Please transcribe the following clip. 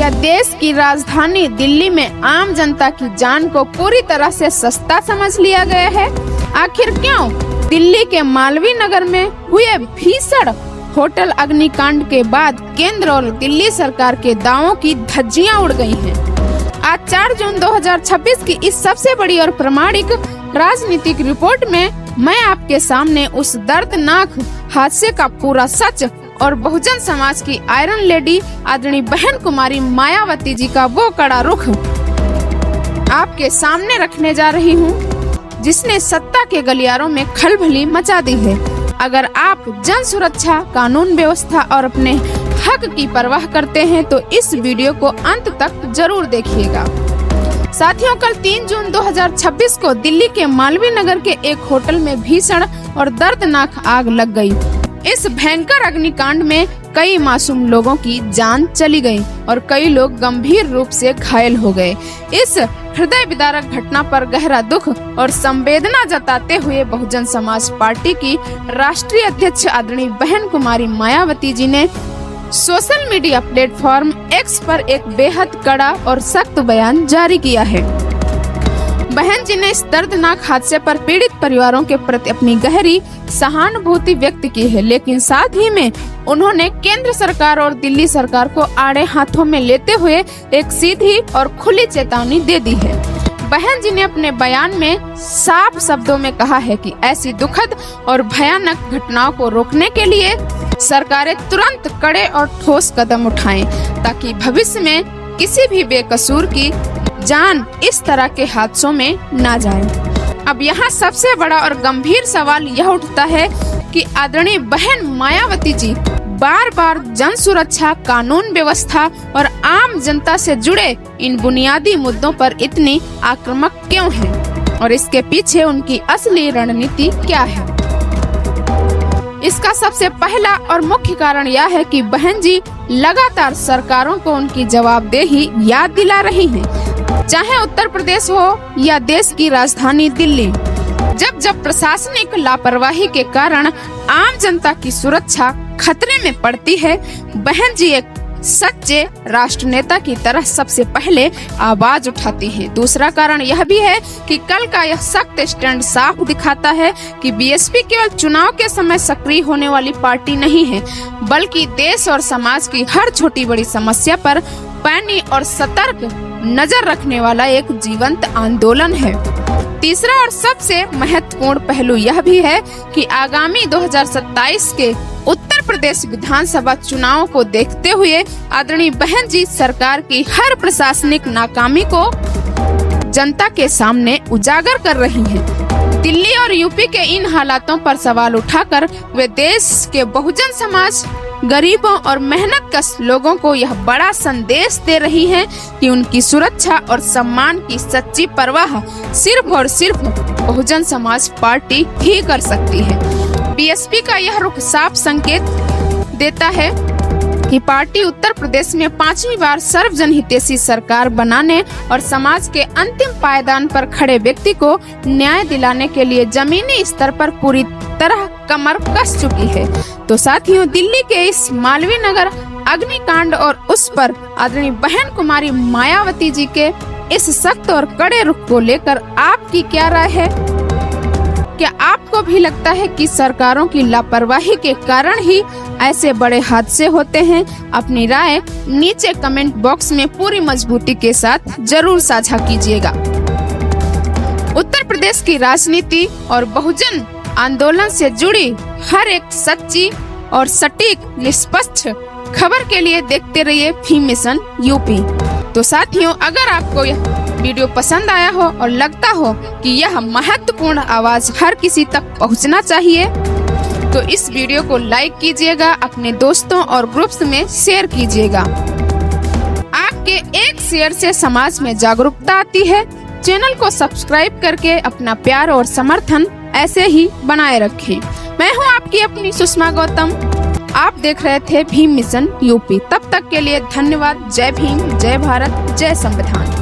क्या देश की राजधानी दिल्ली में आम जनता की जान को पूरी तरह से सस्ता समझ लिया गया है? आखिर क्यों? दिल्ली के मालवीय नगर में हुए भीषण होटल अग्निकांड के बाद केंद्र और दिल्ली सरकार के दावों की धज्जियां उड़ गई हैं। आज 4 जून 2026 की इस सबसे बड़ी और प्रामाणिक राजनीतिक रिपोर्ट में मैं आपके सामने उस दर्दनाक हादसे का पूरा सच और बहुजन समाज की आयरन लेडी आदरणीय बहन कुमारी मायावती जी का वो कड़ा रुख आपके सामने रखने जा रही हूँ, जिसने सत्ता के गलियारों में खलबली मचा दी है। अगर आप जन सुरक्षा, कानून व्यवस्था और अपने हक की परवाह करते हैं तो इस वीडियो को अंत तक जरूर देखिएगा। साथियों, कल 3 जून 2026 को दिल्ली के मालवीय नगर के एक होटल में भीषण और दर्दनाक आग लग गई। इस भयंकर अग्निकांड में कई मासूम लोगों की जान चली गई और कई लोग गंभीर रूप से घायल हो गए। इस हृदय विदारक घटना पर गहरा दुख और संवेदना जताते हुए बहुजन समाज पार्टी की राष्ट्रीय अध्यक्ष आदरणीय बहन कुमारी मायावती जी ने सोशल मीडिया प्लेटफॉर्म एक्स पर एक बेहद कड़ा और सख्त बयान जारी किया है। बहन जी ने इस दर्दनाक हादसे पर पीड़ित परिवारों के प्रति अपनी गहरी सहानुभूति व्यक्त की है, लेकिन साथ ही में उन्होंने केंद्र सरकार और दिल्ली सरकार को आड़े हाथों में लेते हुए एक सीधी और खुली चेतावनी दे दी है। बहन जी ने अपने बयान में साफ शब्दों में कहा है कि ऐसी दुखद और भयानक घटनाओं को रोकने के लिए सरकारें तुरंत कड़े और ठोस कदम उठाएं, ताकि भविष्य में किसी भी बेकसूर की जान इस तरह के हादसों में ना जाए। अब यहाँ सबसे बड़ा और गंभीर सवाल यह उठता है कि आदरणीय बहन मायावती जी बार बार जन सुरक्षा, कानून व्यवस्था और आम जनता से जुड़े इन बुनियादी मुद्दों पर इतनी आक्रामक क्यों हैं? और इसके पीछे उनकी असली रणनीति क्या है? इसका सबसे पहला और मुख्य कारण यह है कि बहन जी लगातार सरकारों को उनकी जवाबदेही याद दिला रही हैं, चाहे उत्तर प्रदेश हो या देश की राजधानी दिल्ली। जब प्रशासनिक लापरवाही के कारण आम जनता की सुरक्षा खतरे में पड़ती है, बहन जी एक सच्चे राष्ट्र नेता की तरह सबसे पहले आवाज उठाती हैं। दूसरा कारण यह भी है कि कल का यह सख्त स्टैंड साफ दिखाता है कि बीएसपी केवल चुनाव के समय सक्रिय होने वाली पार्टी नहीं है, बल्कि देश और समाज की हर छोटी बड़ी समस्या पर पैनी और सतर्क नजर रखने वाला एक जीवंत आंदोलन है। तीसरा और सबसे महत्वपूर्ण पहलू यह भी है कि आगामी 2027 के उत्तर प्रदेश विधानसभा चुनाव को देखते हुए आदरणीय बहन जी सरकार की हर प्रशासनिक नाकामी को जनता के सामने उजागर कर रही हैं। दिल्ली और यूपी के इन हालातों पर सवाल उठाकर वे देश के बहुजन समाज, गरीबों और मेहनतकश लोगों को यह बड़ा संदेश दे रही हैं कि उनकी सुरक्षा और सम्मान की सच्ची परवाह सिर्फ और सिर्फ बहुजन समाज पार्टी ही कर सकती है। बीएसपी का यह रुख साफ संकेत देता है कि पार्टी उत्तर प्रदेश में 5वीं बार सर्वजन हितैषी सरकार बनाने और समाज के अंतिम पायदान पर खड़े व्यक्ति को न्याय दिलाने के लिए जमीनी स्तर पर पूरी तरह कमर कस चुकी है। तो साथियों, दिल्ली के इस मालवीय नगर अग्निकांड और उस पर आदरणीय बहन कुमारी मायावती जी के इस सख्त और कड़े रुख को लेकर आपकी क्या राय है? क्या आपको भी लगता है कि सरकारों की लापरवाही के कारण ही ऐसे बड़े हादसे होते हैं? अपनी राय नीचे कमेंट बॉक्स में पूरी मजबूती के साथ जरूर साझा कीजिएगा। उत्तर प्रदेश की राजनीति और बहुजन आंदोलन से जुड़ी हर एक सच्ची और सटीक निष्पक्ष खबर के लिए देखते रहिए भीम मिशन यूपी। तो साथियों, अगर आपको यह वीडियो पसंद आया हो और लगता हो कि यह महत्वपूर्ण आवाज हर किसी तक पहुंचना चाहिए, तो इस वीडियो को लाइक कीजिएगा, अपने दोस्तों और ग्रुप्स में शेयर कीजिएगा। आपके एक शेयर से समाज में जागरूकता आती है। चैनल को सब्सक्राइब करके अपना प्यार और समर्थन ऐसे ही बनाए रखें। मैं हूं आपकी अपनी सुषमा गौतम। आप देख रहे थे भीम मिशन यूपी। तब तक के लिए धन्यवाद। जय भीम, जय भारत, जय संविधान।